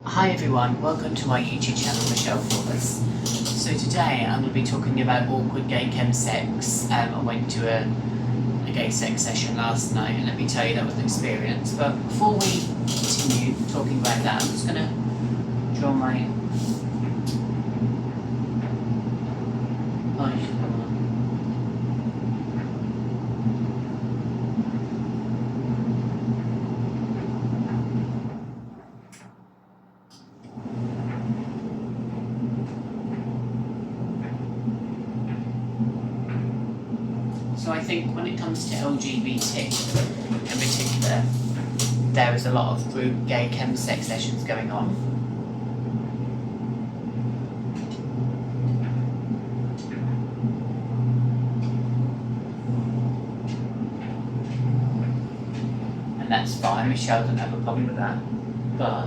Hi everyone, welcome to my YouTube channel, Michelle Flores. So today I'm going to be talking about awkward gay chem sex. I went to a gay sex session last night and let me tell you that was an experience. But before we continue talking about that, I'm just going to draw my... So I think when it comes to LGBT in particular, there is a lot of group gay chem sex sessions going on. And that's fine, Michelle doesn't have a problem with that. But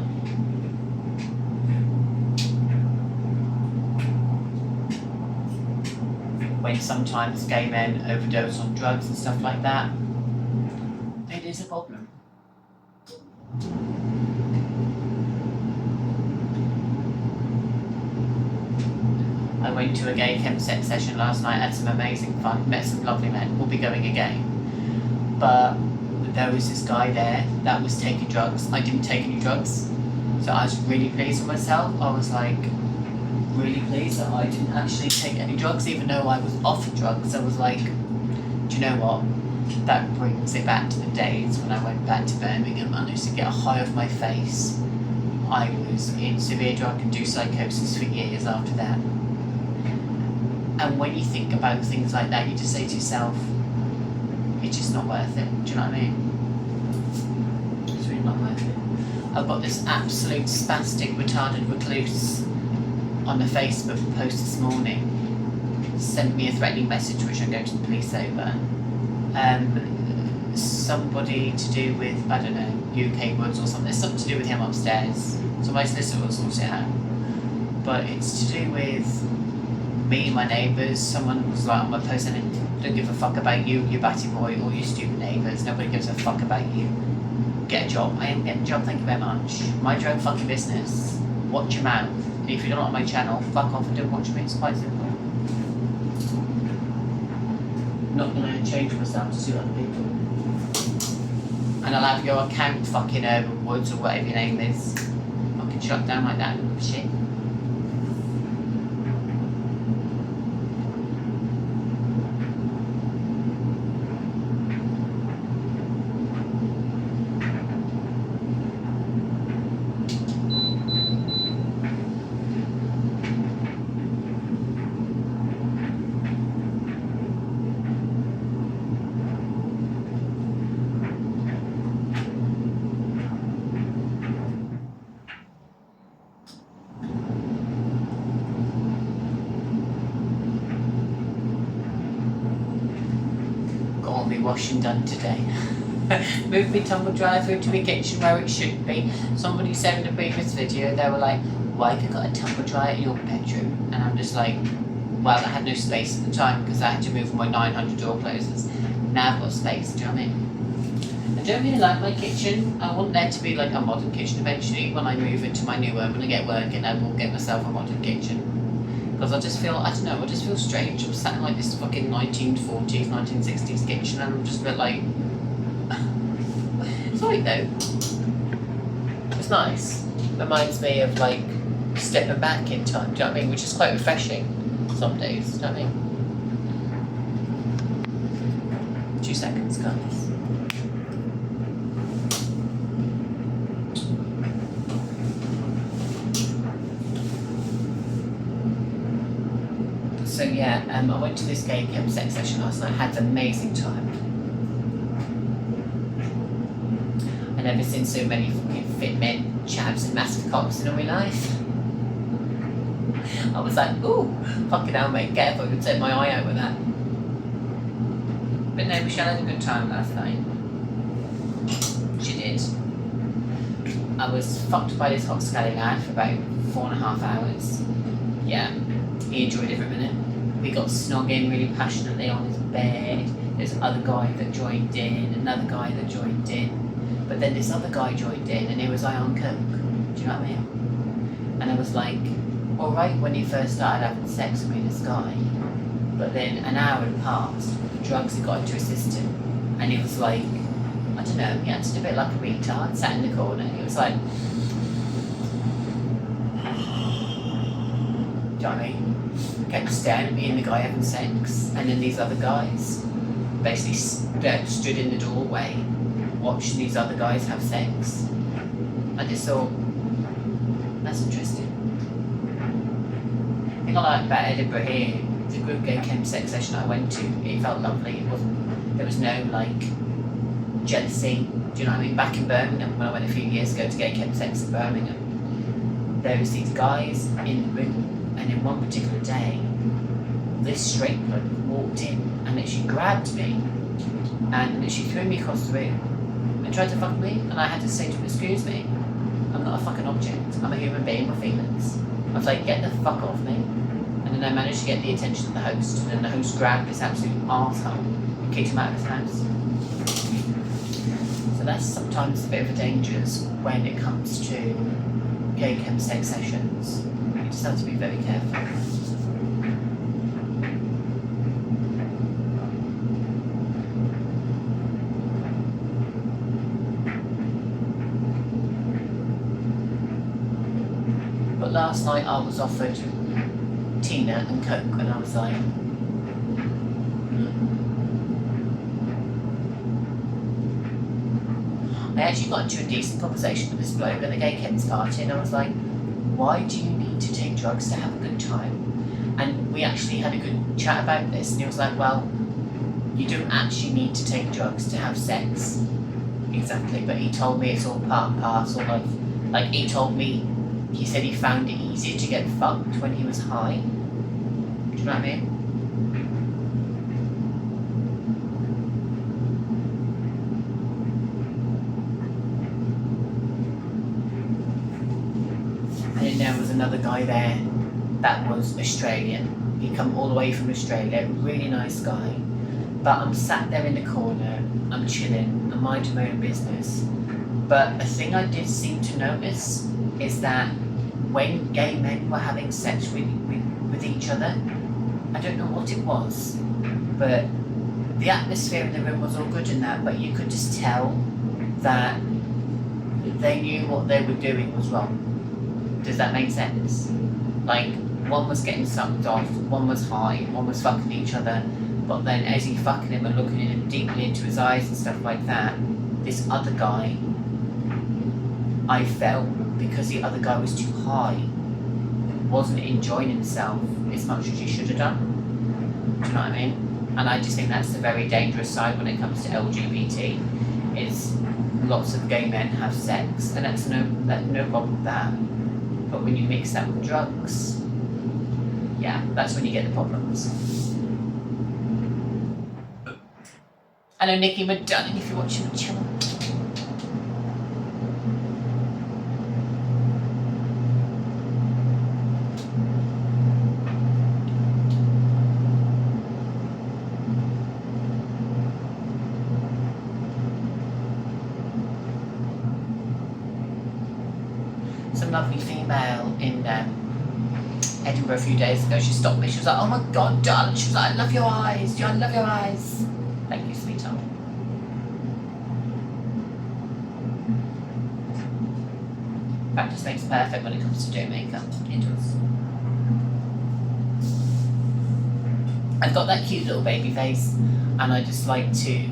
when sometimes gay men overdose on drugs and stuff like that, it is a problem. I went to a gay chem sex session last night, had some amazing fun, met some lovely men, we'll be going again. But there was this guy there that was taking drugs. I didn't take any drugs, so I was really pleased with myself. I was like, really pleased that I didn't actually take any drugs, even though I was offered drugs. I was like, do you know what? That brings it back to the days when I went back to Birmingham and I used to get a high off my face. I was in severe drug-induced psychosis for years after that. And when you think about things like that, you just say to yourself, it's just not worth it. Do you know what I mean? It's really not worth it. I've got this absolute spastic, retarded recluse on the Facebook post this morning, sent me a threatening message which I'm going to the police over. Somebody to do with, I don't know, UK Woods or something. There's something to do with him upstairs. So my solicitor will sort it out. But it's to do with me and my neighbours. Someone was like on my post saying, don't give a fuck about you, you batty boy, or you stupid neighbours. Nobody gives a fuck about you. Get a job. I am getting a job, thank you very much. Mind your own fucking business. Watch your mouth. If you're not on my channel, fuck off and don't watch me. It's quite simple. Not gonna change myself to suit other people. And I'll have your account fucking Urban Woods or whatever your name is fucking shut down like that. Shit. Be washing done today. Moved my tumble dryer through to my kitchen where it should be. Somebody said in the previous video, they were like, why have you got a tumble dryer in your bedroom? And I'm just like, well, I had no space at the time because I had to move my 900 door closers. Now I've got space, do you know what I mean? I don't really like my kitchen. I want there to be like a modern kitchen eventually. When I move into my new home, when I get working, I will get myself a modern kitchen. Because I just feel, I don't know, I just feel strange. I'm sat in like this fucking 1940s, 1960s kitchen and I'm just a bit like... It's alright though. It's nice. Reminds me of like stepping back in time, do you know what I mean? Which is quite refreshing some days, do you know what I mean? 2 seconds, guys. So yeah, I went to this gay chem sex session last night, had an amazing time. I've never seen so many fucking fit men, chavs and massive cocks in all my life. I was like, ooh, fucking hell mate, careful, I could take my eye out with that. But no, Michelle had a good time last night. She did. I was fucked by this hot scally lad for about 4.5 hours. Yeah, he enjoyed every minute. We got snogging really passionately on his bed. There's another guy that joined in, another guy that joined in. But then this other guy joined in and he was like on coke. Do you know you know what I mean? And I was like, alright when he first started having sex with me, this guy, but then an hour had passed, drugs had got into his system, and he was like, I don't know, he acted a bit like a retard, sat in the corner, he was like, do you know what I mean? Kept staring at me and the guy having sex, and then these other guys basically stood in the doorway watching these other guys have sex. I just thought, that's interesting. The thing I like about Edinburgh here, the group gay chem sex session I went to, it felt lovely. There was no like jealousy. Do you know what I mean? Back in Birmingham, when I went a few years ago to gay chem sex in Birmingham, there was these guys in the room, and in one particular day, this straight bloke walked in and literally grabbed me and literally threw me across the room and tried to fuck me, and I had to say to him, excuse me, I'm not a fucking object, I'm a human being with feelings. I was like, get the fuck off me. And then I managed to get the attention of the host, and then the host grabbed this absolute arsehole and kicked him out of his house. So that's sometimes a bit of a danger when it comes to gay chem sex sessions. You just have to be very careful. But last night I was offered Tina and Coke, and I was like, I actually got into a decent conversation with this bloke at the gay kids party, and I was like, why do you need to take drugs to have a good time? And we actually had a good chat about this, and he was like, well, you don't actually need to take drugs to have sex. Exactly, but he told me it's all part and parcel of, like he told me, he said he found it easier to get fucked when he was high. Do you know what I mean? And then there was another guy there that was Australian. He'd come all the way from Australia, really nice guy. But I'm sat there in the corner, I'm chilling, I'm minding my own business. But a thing I did seem to notice is that when gay men were having sex with each other, I don't know what it was, but the atmosphere in the room was all good in that, but you could just tell that they knew what they were doing was wrong. Does that make sense? Like, one was getting sucked off, one was high, one was fucking each other, but then as he fucking him and looking him deeply into his eyes and stuff like that, this other guy, I felt, because the other guy was too high, wasn't enjoying himself as much as he should have done. Do you know what I mean? And I just think that's the very dangerous side when it comes to LGBT, is lots of gay men have sex, and that's no problem with that. But when you mix that with drugs, yeah, that's when you get the problems. Hello Nikki McDunning, if you're watching the channel. Some lovely female in Edinburgh a few days ago, she stopped me, she was like, oh my god darling, she was like, I love your eyes, I love your eyes. Thank you sweetheart. Practice makes perfect when it comes to doing makeup, it does. I've got that cute little baby face, and I just like to,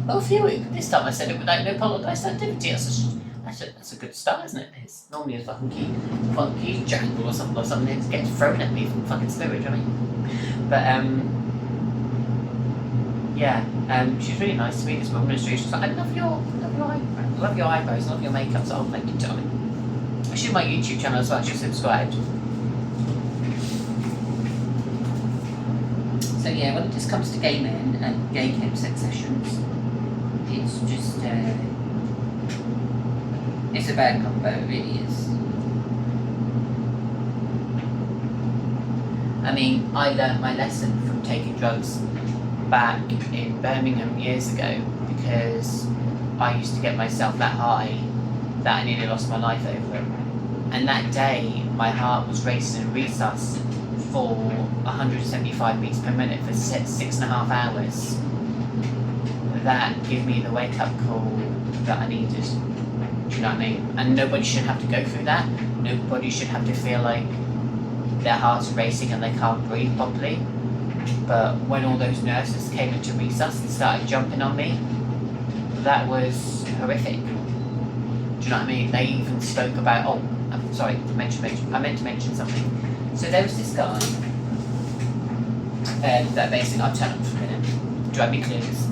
oh phew, this time I said it without no poltergeist activity. That's a good start, isn't it? It's normally a fucking funky jangle or something that gets thrown at me from fucking spirit, do you know what I mean? But yeah, she's really nice to me, this woman in the street. She's like, I love your eyebrows, I love your makeup, so thank you, darling. I should my YouTube channel as well, she's subscribed. So yeah, when it just comes to gay men and gay chem sex sessions, it's just it's a bad combo, it really is. I mean, I learned my lesson from taking drugs back in Birmingham years ago, because I used to get myself that high that I nearly lost my life over it. And that day, my heart was racing in resus for 175 beats per minute for 6.5 hours. That gave me the wake-up call that I needed. Do you know what I mean? And nobody should have to go through that. Nobody should have to feel like their heart's racing and they can't breathe properly. But when all those nurses came into resus and started jumping on me, that was horrific. Do you know what I mean? They even spoke about, oh, I'm sorry, I meant to mention something. So there was this guy, that basically, I'll turn up for a minute. Do I have any clues?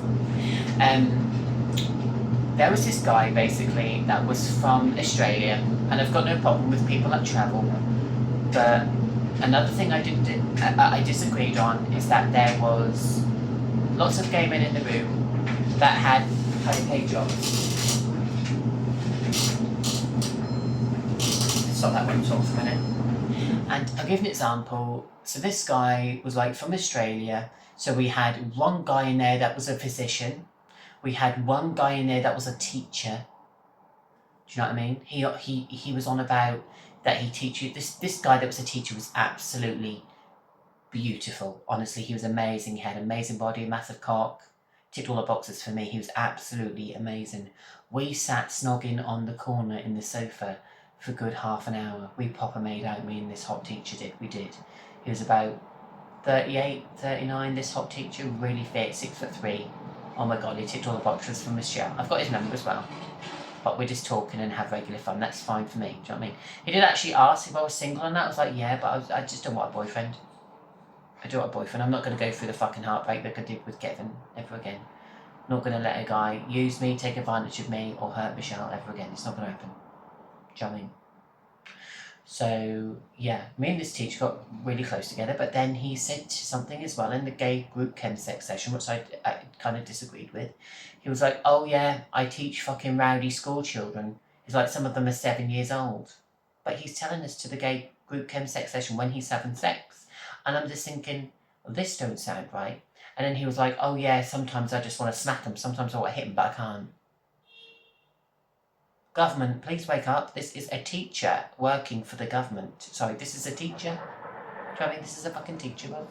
There was this guy basically that was from Australia, and I've got no problem with people that travel, but another thing I disagreed on is that there was lots of gay men in the room that had high-paid jobs. Stop that one talk for a minute. And I'll give an example. So this guy was like from Australia. So we had one guy in there that was a physician. We had one guy in there that was a teacher. Do you know what I mean? He was on about that he teach you. This guy that was a teacher was absolutely beautiful. Honestly, he was amazing. He had an amazing body, massive cock. Ticked all the boxes for me. He was absolutely amazing. We sat snogging on the corner in the sofa for a good half an hour. We proper made out, me and this hot teacher did. We did. He was about 38, 39, this hot teacher, really fit, 6'3". Oh my god, he ticked all the boxes from Michelle. I've got his number as well. But we're just talking and have regular fun. That's fine for me. Do you know what I mean? He did actually ask if I was single and that. I was like, yeah, but I just don't want a boyfriend. I don't want a boyfriend. I'm not going to go through the fucking heartbreak like I did with Kevin ever again. I'm not going to let a guy use me, take advantage of me, or hurt Michelle ever again. It's not going to happen. Do you know what I mean? So, yeah, me and this teacher got really close together, but then he said something as well in the gay group chem sex session, which I kind of disagreed with. He was like, oh yeah, I teach fucking rowdy school children. He's like, some of them are 7 years old. But he's telling us to the gay group chem sex session when he's having sex. And I'm just thinking, well, this don't sound right. And then he was like, oh yeah, sometimes I just want to smack him, sometimes I want to hit him, but I can't. Government, please wake up. This is a teacher working for the government. Sorry, this is a teacher. Do you know what I mean? This is a fucking teacher, bro.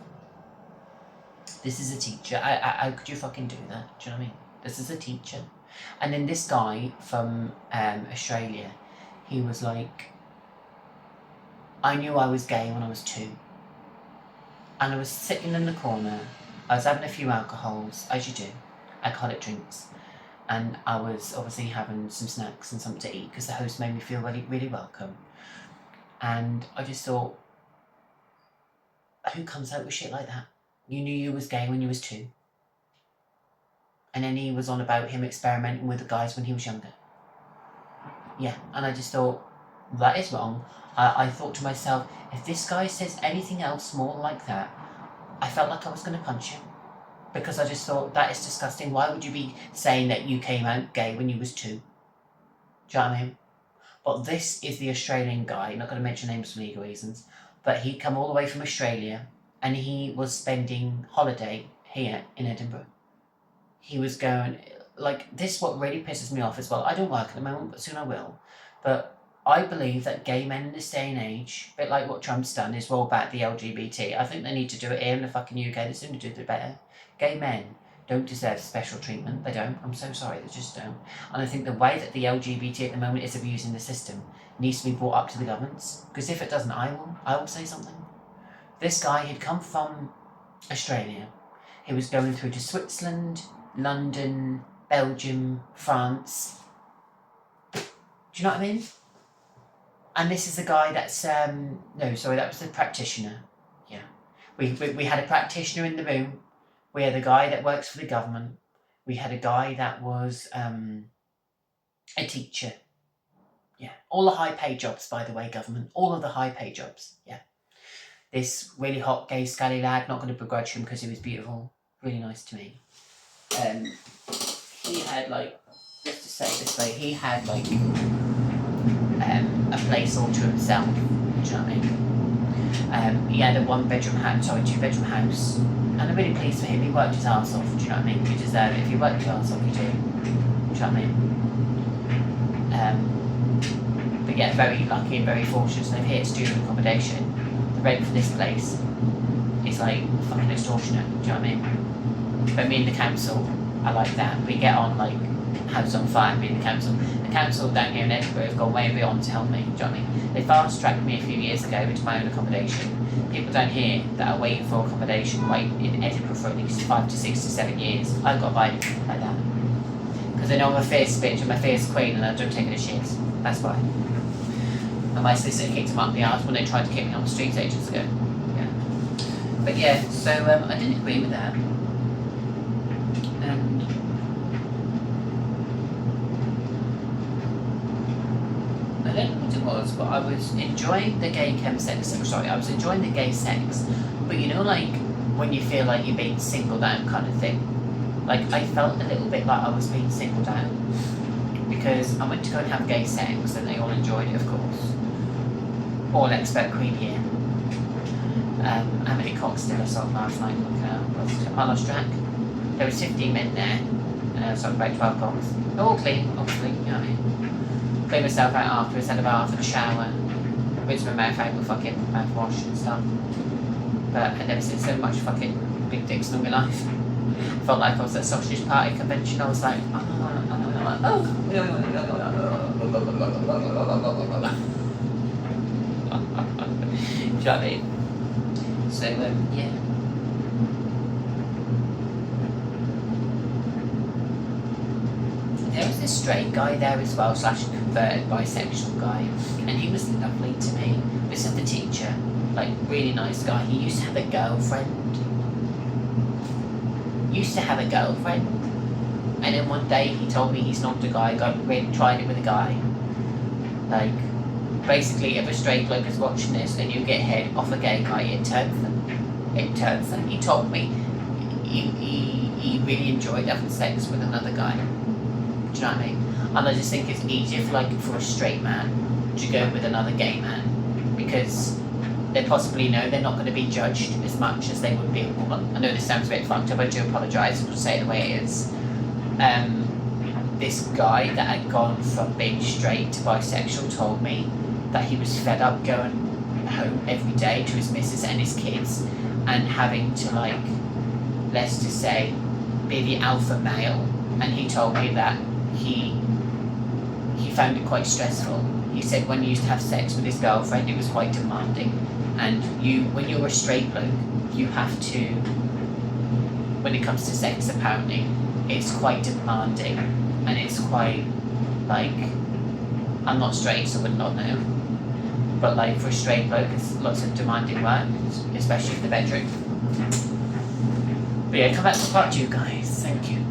This is a teacher. How could you fucking do that? Do you know what I mean? This is a teacher. And then this guy from Australia, he was like, I knew I was gay when I was 2. And I was sitting in the corner. I was having a few alcohols, as you do, alcoholic drinks. And I was obviously having some snacks and something to eat because the host made me feel really, really welcome. And I just thought, who comes out with shit like that? You knew you was gay when you was 2. And then he was on about him experimenting with the guys when he was younger. Yeah, and I just thought, that is wrong. I thought to myself, if this guy says anything else more like that, I felt like I was going to punch him. Because I just thought, that is disgusting. Why would you be saying that you came out gay when you was 2? Do you know what I mean? But this is the Australian guy, not going to mention names for legal reasons, but he come all the way from Australia and he was spending holiday here in Edinburgh. He was going, like, this is what really pisses me off as well. I don't work at the moment, but soon I will. But I believe that gay men in this day and age, a bit like what Trump's done, is roll back the LGBT. I think they need to do it here in the fucking UK. The sooner do it, the better. Gay men don't deserve special treatment. They don't. I'm so sorry. They just don't. And I think the way that the LGBT at the moment is abusing the system needs to be brought up to the governments. Because if it doesn't, I will say something. This guy had come from Australia. He was going through to Switzerland, London, Belgium, France. Do you know what I mean? And this is a guy that's, no, sorry, that was the practitioner. Yeah. We had a practitioner in the room. We had a guy that works for the government. We had a guy that was a teacher. Yeah. All the high paid jobs, by the way, government. All of the high paid jobs. Yeah. This really hot gay scally lad, not going to begrudge him because he was beautiful. Really nice to me. He had like, let's just say it this way, he had like a place all to himself. Do you know what I mean? He had a 2-bedroom house. And I'm really pleased for him. He worked his arse off. Do you know what I mean? You deserve it. If you work your arse off, you do. Do you know what I mean? But yeah, very lucky and very fortunate to live here, student accommodation. The rent for this place is like fucking extortionate, do you know what I mean? But me and the council, I like that. We get on like house on fire, me and the council. The council down here in Edinburgh have gone way and beyond to help me, do you know what I mean? They fast-tracked me a few years ago into my own accommodation. People down here that are waiting for accommodation wait in Edinburgh for at least 5 to 6 to 7 years. I've got by like that. Because they know I'm a fierce bitch, I'm a fierce queen, and I don't take any shit. That's why. And my solicitor kicked them up the arse when they tried to kick me on the streets ages ago. Yeah. But yeah, so I didn't agree with that. And I don't know what it was, but I was enjoying the gay chem sex. Sorry, I was enjoying the gay sex. But you know, like when you feel like you're being singled out, kind of thing. Like I felt a little bit like I was being singled out because I went to go and have gay sex, and they all enjoyed it, of course. All expert queen here. How many cocks did I suck last night? I lost track. There was 15 men there, so about 12 cocks. They're all clean, obviously, you know what I mean? Clean myself out afterwards, had a bath and a shower, rinsed my mouth out with fucking mouthwash and stuff. But I'd never seen so much fucking big dicks in all my life. Felt like I was at a sausage party convention. I was like, oh. Do you know what I mean? So, yeah. There was this straight guy there as well, / converted bisexual guy, and he was lovely to me. This is the teacher, like really nice guy. He used to have a girlfriend. And then one day he told me he's not a guy, tried it with a guy. Like, basically if a straight bloke is watching this and you get head off a gay guy, it turns them. He told me he really enjoyed having sex with another guy. Do you know what I mean? And I just think it's easier for a straight man to go with another gay man because they possibly know they're not going to be judged as much as they would be a woman. I know this sounds a bit fucked up, I do apologise, I'll say it the way it is. This guy that had gone from being straight to bisexual told me that he was fed up going home every day to his missus and his kids and having to, like, let's just say, be the alpha male. And he told me that he found it quite stressful. He said when he used to have sex with his girlfriend, it was quite demanding. And when you're a straight bloke, you have to, when it comes to sex apparently, it's quite demanding. And it's quite, like, I'm not straight, so I would not know. But, like, for a straight bloke, it's lots of demanding work, especially in the bedroom. But yeah, come back to part 2, guys. Thank you.